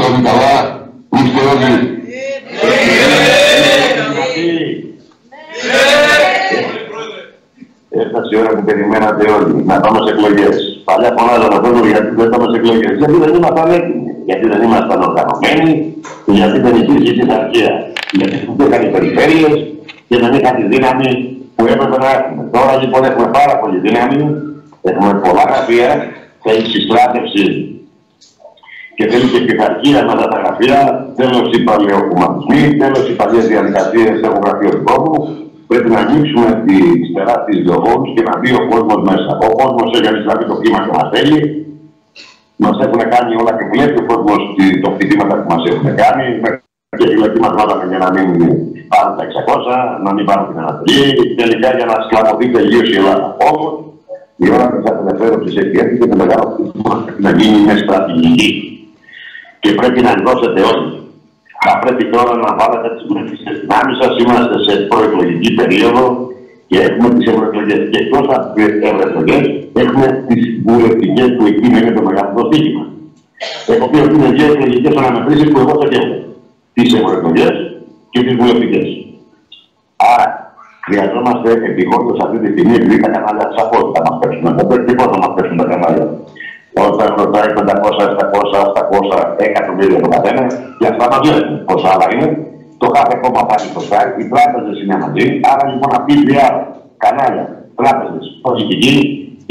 όλοι καλά, είστε όλοι. Έφτασε η ώρα που περιμένατε όλοι, να πάμε σε εκλογές. Παλιά φωνάζαμε αυτό γιατί δεν πάμε σε εκλογές. Γιατί δεν ήμασταν έτοιμοι, γιατί δεν ήμασταν οργανωμένοι, γιατί δεν υπήρχε πειθαρχία. Γιατί δεν είχαν οι περιφέρειες και δεν είχαν τη δύναμη που έπρεπε να έχουμε. Τώρα λοιπόν έχουμε πάρα πολύ δύναμη, έχουμε πολλά γραφεία, θέλει συστράτευση και θέλει και πειθαρχία με τα γραφεία, τέλος οι παλαιοκομματισμοί, τέλος οι παλιές διαδικασίες στο γραφείο του κόσμου. Πρέπει να ανοίξουμε τις τεράστιες διοδρόμους και να μπει ο κόσμος μέσα. Ο κόσμος έχει δηλαδή το κλίμα και μας θέλει. Μας έχουν κάνει όλα και βλέπει ο κόσμος τα κτήματα που μας έχουν κάνει. Και οι λογικοί μας βάλαμε για να μην πάρουν τα 600, να μην πάρουν την ανατολή. Τελικά για να σκλαβωθεί τελείως η Ελλάδα. Όμως η ώρα της απελευθέρωσης έχει έρθει και το μεγάλο κτήμα να γίνει με στρατηγική. Και πρέπει να ενδώσετε όλοι. Θα πρέπει τώρα να βάλετε τις πολιτικές δυνάμεις σας. Είμαστε σε προεκλογική περίοδο και έχουμε τις ευρωεκλογές. Και εκτός από τις ευρωεκλογές έχουμε τις βουλευτικές που εκεί είναι το μεγάλο στοίχημα. Έχω πει ότι είναι δύο εκλογικές αναμετρήσεις που εγώ θα καίω. Τις ευρωεκλογές και τις βουλευτικές. Άρα χρειαζόμαστε επιγόντως αυτή τη στιγμή, επειδή τα κανάλια σαφώς θα μας πέσουν. Δεν πρέπει πώς θα μας πέσουν τα κανάλια. Όταν ρωτάει 500, 700, 800 εκατομμύρια το καθένα, και αυτά μας λένε πόσα άλλα είναι, το κάθε κόμμα πάει στο site, οι τράπεζες είναι μαζί, άρα λοιπόν αυτοί οι κανάλια, τράπεζες, πολιτικοί,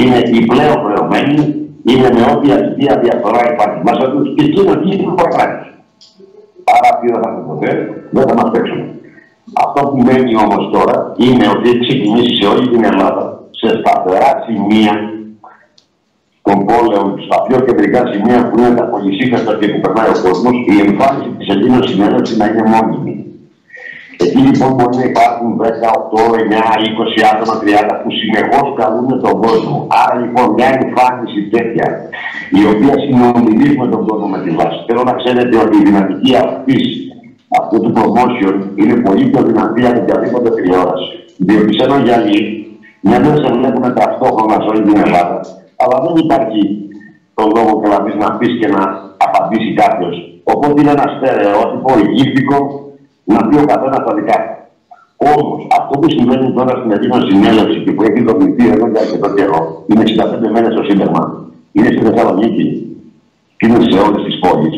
είναι οι πλέον χρεωμένοι, είναι με ό,τι αστεία διαφορά υπάρχει μέσα τους και εκείνο τι είναι προκράτης. Άρα αυτοί δεν θα έχουν ποτέ, δεν θα μας παίξουν. Αυτό που μένει όμως τώρα είναι ότι έχει ξεκινήσει σε όλη την Ελλάδα, σε σταθερά σημεία των πόλεων, στα πιο κεντρικά σημεία που είναι τα πολυσύχαστα και που περνάει ο κόσμος, η εμφάνιση της Ελλήνας συνέλευσης να είναι μόνιμη. Εκεί λοιπόν μπορεί να υπάρχουν 10, 8, 9, 20 άτομα, 30 που συνεχώς καλούν τον κόσμο. Άρα λοιπόν μια εμφάνιση τέτοια, η οποία συνομιλεί με τον κόσμο με τη βάση. Θέλω να ξέρετε ότι η δυναμική αυτού του promotion είναι πολύ πιο δυνατή από οποιαδήποτε τηλεόραση. Διότι σε ένα γυαλί, μια δεν σε βλέπουμε ταυτόχρονα σε όλη την Ελλάδα. Αλλά δεν υπάρχει τον λόγο και να πεις να πεις και να απαντήσει κάποιος. Οπότε είναι ένα στερεότυπο, γύφτικο, να πει ο καθένας τα δικά του. Όμως, αυτό που συμβαίνει τώρα στην Ελλήνων συνέλευση και που έχει δομηθεί εδώ για αρκετό καιρό, είναι 65 μέρες στο Σύνταγμα. Είναι στη Θεσσαλονίκη και είναι σε όλες τις πόλεις.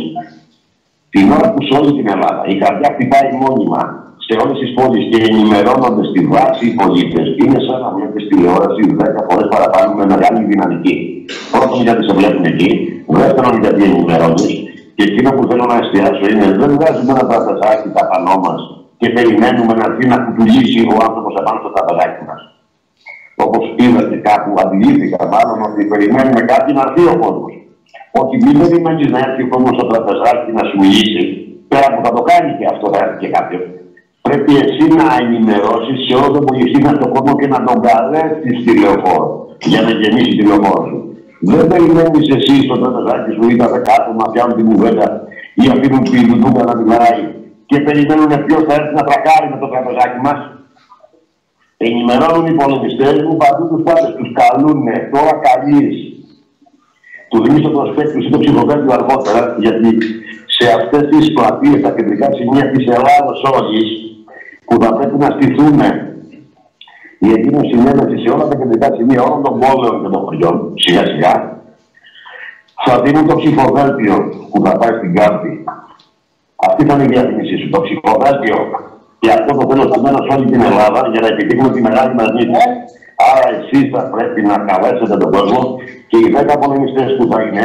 Την ώρα που σε όλη την Ελλάδα η καρδιά χτυπάει μόνιμα σε όλες τις πόλεις και ενημερώνονται στη βάση οι πολίτες, είναι σαν να βλέπεις τηλεόραση 10 φορές παραπάνω με μεγάλη δυναμική. Πρώτον, γιατί σε βλέπουν εκεί. Δεύτερον, γιατί ενημερώνεις. Και εκείνο που θέλω να εστιάσω είναι δεν βγάζουμε ένα τραπεζάκι τα πανό μας και περιμένουμε να έρθει να κουτουλήσει ο άνθρωπος απάνω στο τραπεζάκι μας. Όπως είδατε κάπου, αντιλήφθηκα μάλλον ότι περιμένουμε κάτι να έρθει ο κόσμος. Όχι, μην περιμένεις να έρθει ο κόσμος στο τραπεζάκι να σου λύσει. Πέρα που θα το κάνει και αυτό, θα έρθει και κάποιος. Πρέπει εσύ να ενημερώσεις σε όλο τον πολυσύχα στον κόσμο και να τον καλέσεις στη λεωφόρο για να γεννήσει τη λεωφόρο σου. Δεν περιμένεις εσύ στο τραπεζάκι σου ή τα δεκάτου να πιάνουν την κουβέντα ή αφήνουν την λουτούκα να μιλάει και περιμένουν ποιος θα έρθει να τρακάρει με το τραπεζάκι μας. Ενημερώνουν οι πολεμιστές μου παντού τους πάντες, τους καλούνε, τώρα καλείς. Του δίνεις το προσπέκτους ή το ψυχοδέλτιο αργότερα, γιατί σε αυτές τις πλατείες, τα κεντρικά σημεία της Ελλάδος όλης, που θα πρέπει να στηθούν η Ελλήνων συνέλευση σε όλα τα κεντρικά σημεία όλων των πόλεων και των χωριών, σιγά σιγά, θα δίνουν το ψηφοδέλτιο που θα πάει στην κάρτη. Αυτή θα είναι η διαφήμιση σου, το ψηφοδέλτιο. Και αυτό το θέλω σταμένο σε όλη την Ελλάδα για να επιτύχουμε τη μεγάλη μας νίκη. Άρα εσείς θα πρέπει να καλέσετε τον κόσμο και οι 10 πολεμιστές που θα είναι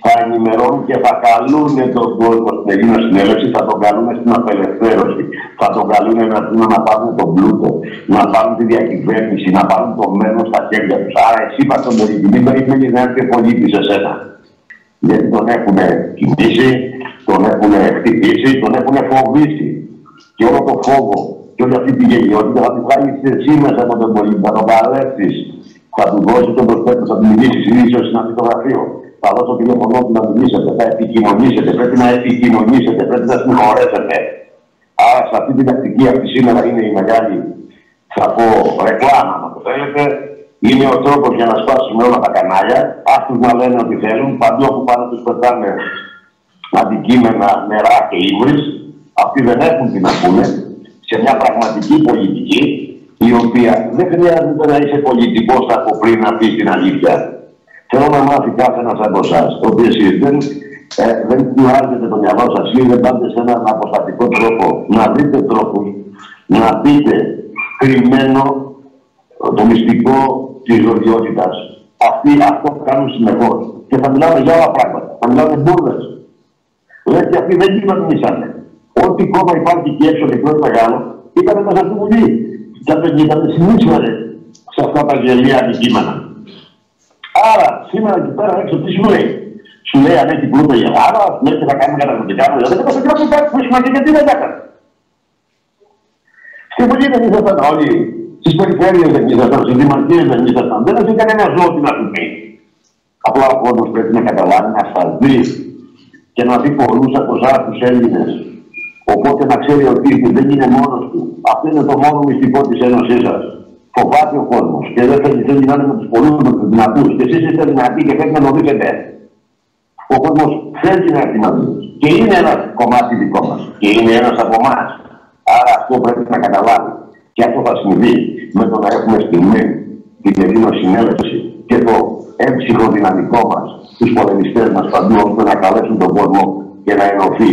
θα ενημερώνουν και θα καλούν τον κόσμο στην Ελλήνων συνέλευση, θα τον καλούν στην απελευθέρωση, θα τον καλούν να πάρουν τον πλούτο, να πάρουν τη διακυβέρνηση, να πάρουν το μένος στα χέρια τους. Άρα εσύ είπα στον πολίτη, μην περιμένεις να έρθει ο πολίτης σε σένα. Γιατί τον έχουν κινήσει, τον έχουν χτυπήσει, τον έχουν φοβήσει. Και όλο το φόβο και όλη αυτή τη γελιότητα θα τη βγάλεις εσύ μέσα από τον πολίτη, θα τον καλέσεις, θα του δώσεις τον προσπέκτο, θα του μιλήσεις, ίσως να πει το γραφείο. Θα δώσω το τηλέφωνο του να μιλήσετε, θα επικοινωνήσετε, πρέπει να επικοινωνήσετε, πρέπει να συγχωρέσετε. Άρα σε αυτή την τακτική αυτή σήμερα είναι η μεγάλη, θα πω, ρεκλάμα, αν το θέλετε. Είναι ο τρόπος για να σπάσουμε όλα τα κανάλια, αυτούς να λένε ότι θέλουν, παντού όπου πάνε τους πετάνε αντικείμενα, νερά και ύβρις. Αυτοί δεν έχουν τι να πούνε σε μια πραγματική πολιτική, η οποία δεν χρειάζεται να είσαι πολιτικός από πριν να πεις την αλήθεια. Θέλω να μάθει κάθε ένας από εσάς, ότι εσείς δεν κουράζετε το μυαλό σας ή δεν πάτε σε έναν αποστατικό τρόπο να βρείτε τρόπους να πείτε κρυμμένο το μυστικό της ζωδιότητας. Αυτό που κάνουν συνεχώς. Και θα μιλάμε για άλλα πράγματα. Θα μιλάμε μπουρδες. Λέει και αυτοί δεν κυβερνήσανε. Ό,τι κόμμα υπάρχει εκεί έξω και πρώτο μεγάλο ήταν μέσα στη Βουλή. Και δεν ήταν συνήθως σε αυτά τα γελία αντικείμενα. Άρα σήμερα εκεί πέρα έξω τι σου λέει. Σου λέει αν έχει πλούτο η Ελλάδα, σου λέει και θα κάνουμε καταρκτικά. Δεν θα το κάνουμε κάτι που σημαίνει γιατί δεν έκανε. Στη Βουλή δεν ήσασταν όλοι. Στις περιφέρειες δεν ήσασταν, στις δημαρχίες δεν ήσασταν. Δεν έχει κανένα ζώο τι να σου πει. Απλά ο κόσμος πρέπει να καταλάβει, να ασφαλθεί και να δει πολλούς από εσάς τους Έλληνες. Οπότε να ξέρει ότι δεν είναι μόνος του. Αυτό είναι το μόνο μυστικό της Ένωσής σας. Φοβάται ο κόσμος και δεν θέλει να είναι με τους πολλούς, με τους δυνατούς. Και εσείς είστε δυνατοί και πρέπει να γνωρίζετε. Ο κόσμος θέλει να έρθει μαζί μας. Και είναι ένα κομμάτι δικό μας. Και είναι ένας από εμάς. Άρα αυτό πρέπει να καταλάβει. Και αυτό θα συμβεί με το να έχουμε στιγμή την Ελλήνο συνέλευση και το έμψυχο δυναμικό μας, τους πολεμιστές μας παντού, ώστε να καλέσουν τον κόσμο και να ενωθεί.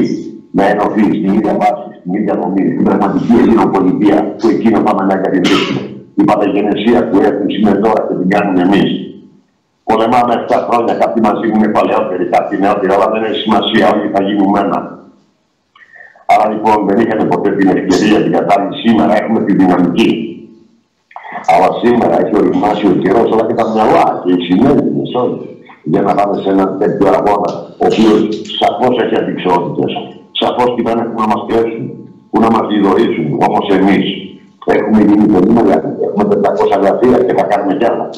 Να ενωθεί στην ίδια βάση, στην ίδια δομή, στην πραγματική ελληνοπολιτεία που εκείνο πάμε να εγκαταστήσουμε. Η παταγενεσία που έχουν σήμερα τώρα και την κάνουμε εμείς. Πολεμάμε 7 χρόνια, κάποιοι μαζί είναι παλαιότεροι, κάποιοι νεότεροι, αλλά δεν έχει σημασία, όλοι θα γίνουμε ένα. Άρα λοιπόν δεν είχαμε ποτέ την ευκαιρία, την κατάλληλη. Σήμερα έχουμε τη δυναμική. Αλλά σήμερα έχει οριμάσει ο καιρός, αλλά και τα μυαλά και οι συνέδρινες όλοι. Για να πάμε σε έναν τέτοιο αγώνα, ο οποίος σαφώς έχει αντικσότητες. Σαφώς κοιτάνε που να μας κλέψουν, που να μας διδωρήσουν. Όμως εμείς έχουμε γίνει πολύ μεγάλοι. Έχουμε 400 γραφεία και θα κάνουμε κι άλλα.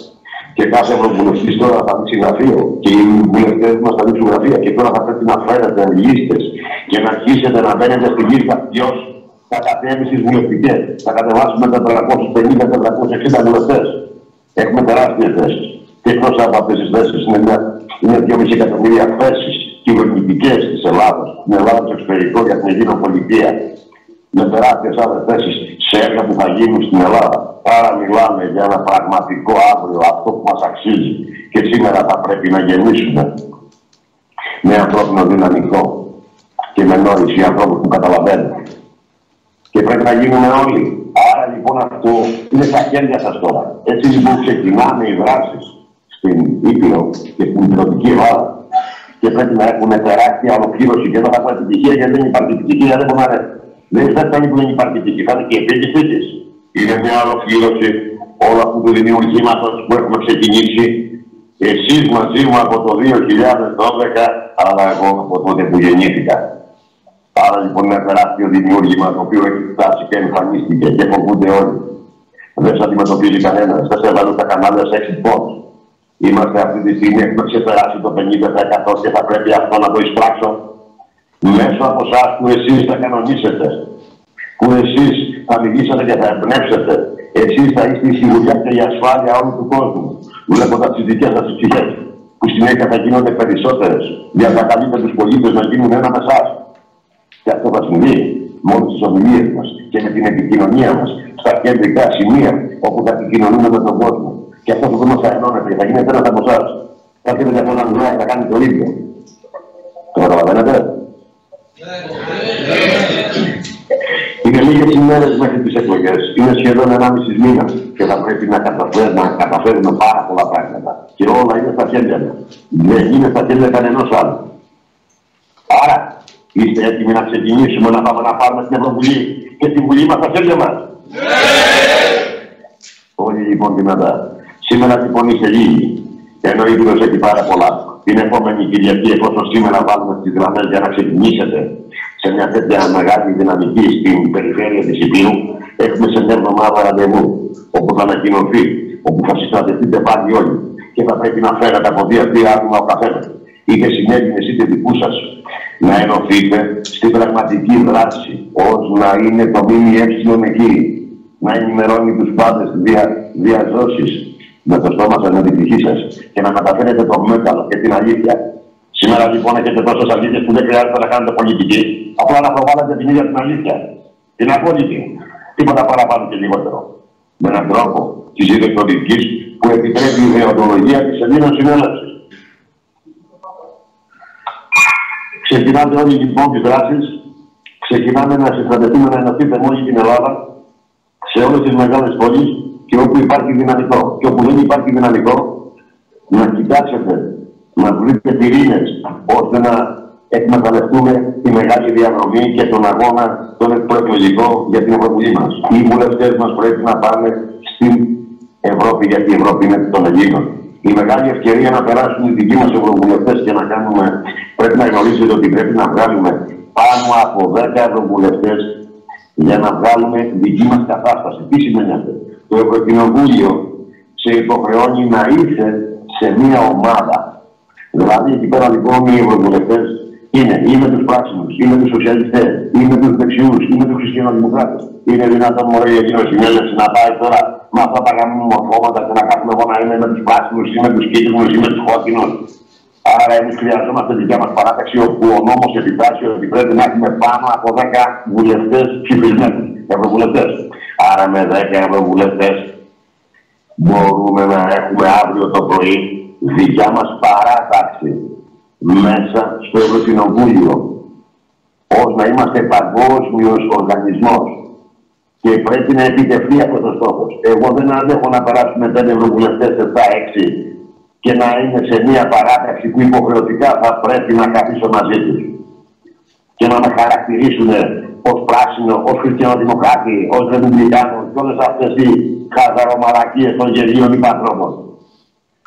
Και κάθε ευρωβουλευτής τώρα θα δείξει γραφείο και οι βουλευτές μας θα δείξουν γραφεία. Και τώρα θα πρέπει να φέρετε λίστες και να αρχίσετε να μπαίνετε στη λίστα. Ποιος θα κατέβει στις βουλευτικές. Θα κατεβάσουμε 450-460 βουλευτές. Έχουμε τεράστιες θέσεις. Και εκτός από αυτές τις θέσεις είναι 2,5 εκατομμύρια θέσεις κυβερνητικές της Ελλάδας. Στην Ελλάδα, στο εξωτερικό για την ελληνοπολιτεία. Με τεράστιες άλλες θέσεις σε έργα που θα γίνουν στην Ελλάδα. Άρα μιλάμε για ένα πραγματικό αύριο, αυτό που μας αξίζει. Και σήμερα θα πρέπει να γεννήσουμε με ανθρώπινο δυναμικό και με νόηση ανθρώπους που καταλαβαίνουν. Και πρέπει να γίνουμε όλοι. Άρα λοιπόν αυτό είναι στα χέρια σας τώρα. Έτσι λοιπόν ξεκινάνε οι δράσεις στην Ήπειρο και στην Υπηρετική Ελλάδα. Και πρέπει να έχουμε τεράστια ολοκλήρωση. Και εδώ θα έχουμε επιτυχία, γιατί δεν υπάρχει επιτυχία, δεν μπορεί να είναι. Δεν θα φτάνει που δεν υπάρχει επιτυχία, θα είναι και επίτυχη της. Είναι μια ολοκλήρωση όλου αυτού του δημιουργήματος που έχουμε ξεκινήσει. Εσείς μαζί μου από το 2012, αλλά εγώ από τότε που γεννήθηκα. Άρα λοιπόν είναι ένα τεράστιο δημιούργημα το οποίο έχει φτάσει και εμφανίστηκε και φοβούνται όλοι. Δεν σε αντιμετωπίζει κανένας. Δεν σε έβαλε τα κανάλια σε exit. Είμαστε αυτή τη στιγμή, έχουμε ξεπεράσει το 50% και θα πρέπει αυτό να το εισπράξω μέσω από εσάς που εσείς θα κανονίσετε. Που εσείς θα μιλήσετε και θα εμπνεύσετε. Εσείς θα είστε η σιγουριά και η ασφάλεια όλου του κόσμου. Βλέποντας τις δικές σας ψυχές, που συνέχεια θα γίνονται περισσότερες, για να καλείτε τους πολίτες να γίνουν ένα με εσάς. Και αυτό θα συμβεί μόνο στις ομιλίες μας και με την επικοινωνία μας στα κεντρικά σημεία όπου θα επικοινωνούμε με τον κόσμο. Και αυτό που μας θα ενώνεται και θα γίνεται ένας από εσάς. Θα έρχεται για έναν δουλειά και θα κάνει το ίδιο. Το καταλαβαίνετε. Είναι λίγες ημέρες μέχρι τις εκλογές. Είναι σχεδόν 1,5 μήνα και θα πρέπει να καταφέρουμε πάρα πολλά πράγματα. Και όλα είναι στα χέρια μας. Δεν είναι στα χέρια κανενός άλλου. Άρα, είστε έτοιμοι να ξεκινήσουμε να πάμε να πάρουμε την Ευρωβουλή και την Βουλή μας στα χέρια μας. Όλοι λοιπόν δυνατά. Σήμερα λοιπόν είστε λίγοι. Ενώ η Ήπειρος έχει πάρα πολλά. Την επόμενη Κυριακή, εφόσον σήμερα βάλουμε τις γραμμές για να ξεκινήσετε σε μια τέτοια μεγάλη δυναμική στην περιφέρεια της Υπήρου, έχουμε σε μια εβδομάδα ραντεβού, όπου θα ανακοινωθεί, όπου θα συστατευτείτε πάλι όλοι και θα πρέπει να φέρετε από 2-3 άτομα ο καθένας, είτε συνέδρινες είτε δικούς σας, να ενωθείτε στην πραγματική δράση, ώστε να είναι το ΜΜΕ εκεί, να ενημερώνει τους πάντες διαζώσεις με το στόμα σας, με την ψυχή σας και να μεταφέρετε το μέταλλο και την αλήθεια Σήμερα λοιπόν έχετε τόσες αλήθειες που δεν χρειάζεται να κάνετε πολιτική, απλά να προβάλλετε την ίδια την αλήθεια. Την απόλυτη. Τίποτα παραπάνω και λιγότερο. Με έναν τρόπο της ηλεκτρονικής που επιτρέπει η δεοντολογία της Ελλήνων Συνέλευσης. Ξεκινάτε όλοι λοιπόν τις δράσεις, ξεκινάμε να συστρατευτούμε να ενωθείτε με όλη την Ελλάδα, σε όλες τις μεγάλες πόλεις και όπου υπάρχει δυναμικό. Και όπου δεν υπάρχει δυναμικό, να κοιτάξετε, να βρείτε πυρήνες, ώστε να εκμεταλλευτούμε τη μεγάλη διαδρομή και τον αγώνα τον προεκλογικό για την Ευρωβουλή μας. Οι βουλευτές μας πρέπει να πάνε στην Ευρώπη, γιατί η Ευρώπη είναι των Ελλήνων. Η μεγάλη ευκαιρία να περάσουν οι δικοί μας ευρωβουλευτές και να κάνουμε, πρέπει να γνωρίζετε ότι πρέπει να βγάλουμε πάνω από 10 ευρωβουλευτές για να βγάλουμε δική μας κατάσταση. Τι σημαίνει αυτό? Το Ευρωκοινοβούλιο σε υποχρεώνει να είσαι σε μία ομάδα. Δηλαδή εκεί πέρα λοιπόν οι ευρωβουλευτές είναι ή με τους πράσινους, ή με τους σοσιαλιστές, ή με τους δεξιούς, ή με τους χριστιανοδημοκράτες. Είναι δυνατόν μωρέ η Ελλήνων Συνέλευση να πάει τώρα με αυτά τα γαμμορφώματα και να κάνουμε εγώ να είμαι με τους πράσινους, ή με τους κίτρινους, ή με τους κόκκινους? Άρα εμείς χρειαζόμαστε δικιά μας παράταξη όπου ο νόμος επιτάσσει ότι πρέπει να έχουμε πάνω από 10 βουλευτές ψηφισμένους, ευρωβουλευτές. Άρα με 10 ευρωβουλευτές μπορούμε να έχουμε αύριο το πρωί δικιά μας παράταξη μέσα στο Ευρωκοινοβούλιο, ως να είμαστε παγκόσμιος οργανισμός. Και πρέπει να επιτευχθεί αυτός ο στόχος. Εγώ δεν αντέχω να περάσουμε 5 ευρωβουλευτές, 7-6 και να είναι σε μια παράταξη που υποχρεωτικά θα πρέπει να καθίσω μαζί τους και να με χαρακτηρίσουν ως πράσινο, ως χριστιανοδημοκράτη, ως ρεπουμπλικάνο και όλες αυτές οι χαζαρομαλακίες των γελίων υπανθρώπων.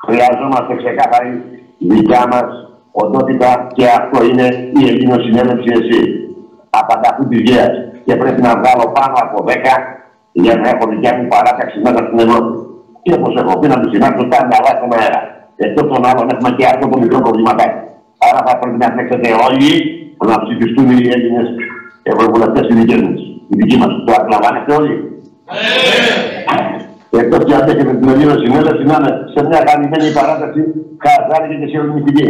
Χρειαζόμαστε ξεκάθαρη δικιά μας οντότητα και αυτό είναι η Ελλήνων Συνέλευση εσύ. Απανταχού της γέας. Και πρέπει να βγάλω πάνω από 10 για να έχω δικιά μου παράταξη μέσα στην Ευρώπη. Και όπως έχω πει να τους συνάξω τα μυαλά στον αέρα. Εκτός των άλλων έχουμε και αυτό το μικρό προβληματάκι. Άρα θα πρέπει να πνέξετε όλοι να ψηφιστούν οι Έλληνες ευρωβουλευτές οι δικοί μας. Το αντιλαμβάνεστε όλοι? Εκτός και αν έχετε την Ελλήνων Συνέλευση να είναι σε μια γαμημένη παράταξη χαζάρικη και σιωπηλή.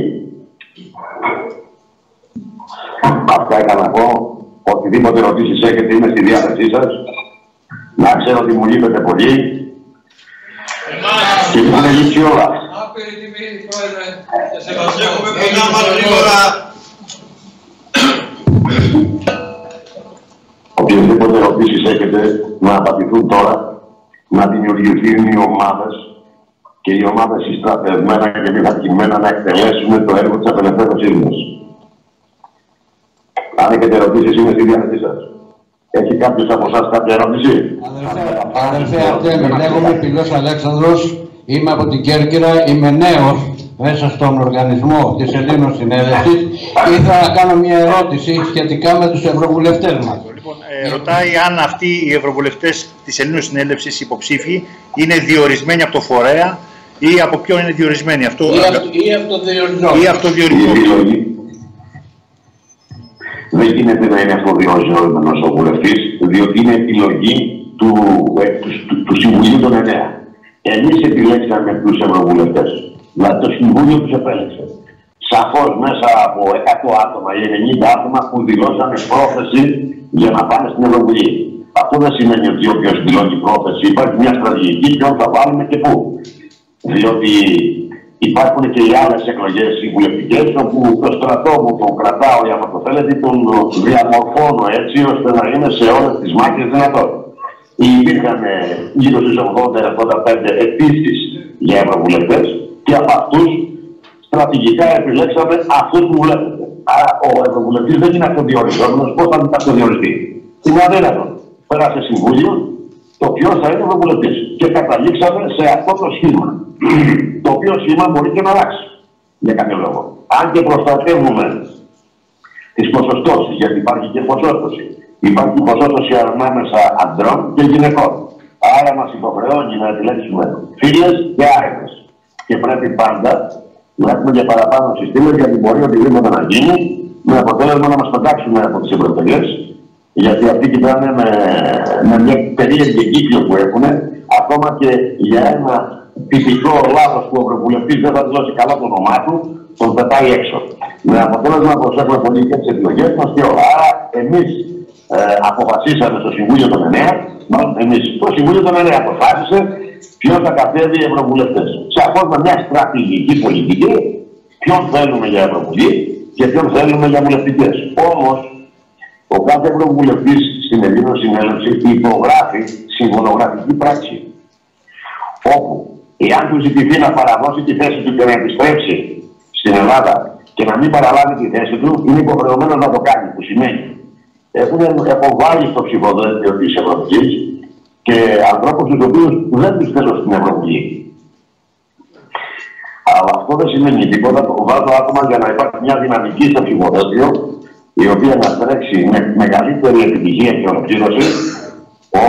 Αυτά είχα να πω. Οτιδήποτε ερωτήσεις έχετε είμαι στη διάθεσή σας. Να ξέρω ότι μου λείπετε πολύ. Και μου είναι λείψει όλα. Άπειρη τιμή, Πρόεδρε. Σε έχουμε προγράμμα γρήγορα. Οποιασδήποτε ερωτήσεις έχετε να απαντηθούν τώρα, να δημιουργηθούν οι ομάδες και οι ομάδες συστρατευμένα και μηχανημένα να εκτελέσουμε το έργο της απελευθέρωσής μας. Αν έχετε ερωτήσεις, είμαι στη διάθεσή σας. Έχει κάποιος από εσάς κάποια ερώτηση? Αδελφέ Αρτέμι, λέγομαι Πυλός Αλέξανδρος, είμαι από την Κέρκυρα, είμαι νέος μέσα στον οργανισμό της Ελλήνων Συνέλευσης. Ήθελα να κάνω μια ερώτηση σχετικά με τους ευρωβουλευτές μας. Λοιπόν, ρωτάει αν αυτοί οι ευρωβουλευτές της Ελλήνων Συνέλευσης υποψήφοι είναι διορισμένοι από το φορέα ή από ποιον είναι διορισμένοι? Αυτό, ή αυτοδιοριζόμενοι. Δεν γίνεται να είναι αυτοδιοριζόμενος ο βουλευτής, διότι είναι επιλογή του Συμβουλίου των 9. Εμείς επιλέξαμε τους ευρωβουλευτές. Δηλαδή το Συμβούλιο τους επέλεξε. Σαφώς μέσα από 100 άτομα ή 90 άτομα που δηλώσανε πρόθεση για να πάνε στην Ευρωβουλή. Αυτό δεν σημαίνει ότι όποιος δηλώνει πρόθεση υπάρχει μια στρατηγική ποιον θα βάλουμε και πού. Διότι υπάρχουν και οι άλλες εκλογές συμβουλευτικές όπου το στρατό μου τον κρατάω, για να το θέλετε, τον διαμορφώνω έτσι ώστε να είναι σε όλες τις μάχες δυνατόν. Υπήρχαν γύρω στις 80-85 αιτήσεις για ευρωβουλευτές και από αυτούς στρατηγικά επιλέξαμε αυτούς που βλέπετε. Άρα ο ευρωβουλευτής δεν είναι αυτοδιοριζόμενος. Πώς θα αυτοδιοριστεί? Είναι αδύνατο. Πέρασε συμβούλιο το ποιος θα είναι ευρωβουλευτής και καταλήξαμε σε αυτό το σχήμα. Το οποίο σχήμα μπορεί και να αλλάξει για κάποιο λόγο. Αν και προστατεύουμε τις ποσοστώσεις, γιατί υπάρχει και ποσόστοση. Υπάρχει ποσόστοση ανάμεσα ανδρών και γυναικών. Άρα μας υποχρεώνει να επιλέξουμε φίλες και άρετες. Και πρέπει πάντα να έχουμε και παραπάνω συστήματα γιατί μπορεί οτιδήποτε να γίνει με αποτέλεσμα να μας πετάξουμε από τις ευρωεκλογές. Γιατί αυτοί κοιτάνε με μια περίεργη κύκλο που έχουν, ακόμα και για ένα τυπικό λάθος που ο ευρωβουλευτής δεν θα δηλώσει καλά το όνομά του, τον πετάει έξω. Με αποτέλεσμα να προσέχουμε πολύ και τις εκλογές μας και όλα. Άρα, εμείς αποφασίσαμε στο Συμβούλιο των 9, το Συμβούλιο των 9 αποφάσισε ποιος θα κατέβει οι ευρωβουλευτές. Σαφώς με μια στρατηγική πολιτική, ποιον θέλουμε για ευρωβουλή και ποιον θέλουμε για βουλευτικές. Όμως, ο κάθε ευρωβουλευτής στην Ελλήνων Συνέλευση υπογράφει συμβολογραφική πράξη. Όπου, εάν του ζητηθεί να παραδώσει τη θέση του και να επιστρέψει στην Ελλάδα και να μην παραλάβει τη θέση του, είναι υποχρεωμένο να το κάνει, που σημαίνει έχουν αποβάλει στο ψηφοδέλτιο της Ευρωβουλής και ανθρώπους τους οποίους δεν τους θέλω στην Ευρωβουλή. Αλλά αυτό δεν σημαίνει τίποτα. Βάζω άτομα για να υπάρχει μια δυναμική στο ψηφοδέλτιο, η οποία να τρέξει με μεγαλύτερη επιτυχία και ολοκλήρωση,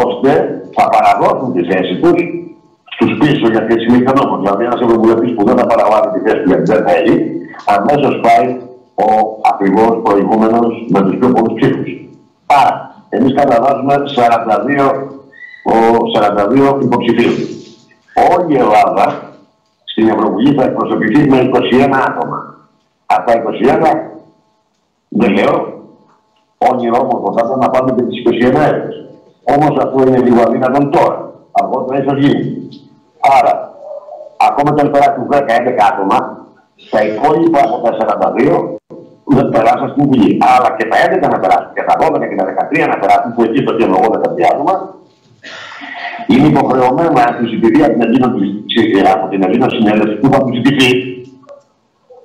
ώστε θα παραδώσουν τη θέση τους στους πίσω, γιατί έτσι είναι κανόνας. Δηλαδή, ένας ευρωβουλευτής που δεν θα παραλάβει τη θέση του γιατί δεν θέλει, αμέσως πάει ο ακριβώς προηγούμενος με τους πιο πολλούς ψήφους. Άρα, εμείς καταβάζουμε 42 υποψηφίους. Όλη η Ελλάδα στην Ευρωβουλή θα εκπροσωπηθεί με 21 άτομα. Από τα 21, δεν λέω, όνειρο όμορφο θα ήταν να πάμε και τις 21 έδρες. Όμως αυτό είναι λίγο αδύνατον τώρα. Αργότερα ίσως γίνει. Άρα, ακόμα και αν περάσουν 10-11 άτομα, τα υπόλοιπα από τα 42 δεν περάσαν στην Βουλή. Αλλά και τα 11 να περάσουν, και τα 12 και τα 13 να περάσουν, που εκεί το κέντρο 13 άτομα, είναι υποχρεωμένα να του ζητηθεί από την Ελλήνων Συνέλευση που θα του ζητηθεί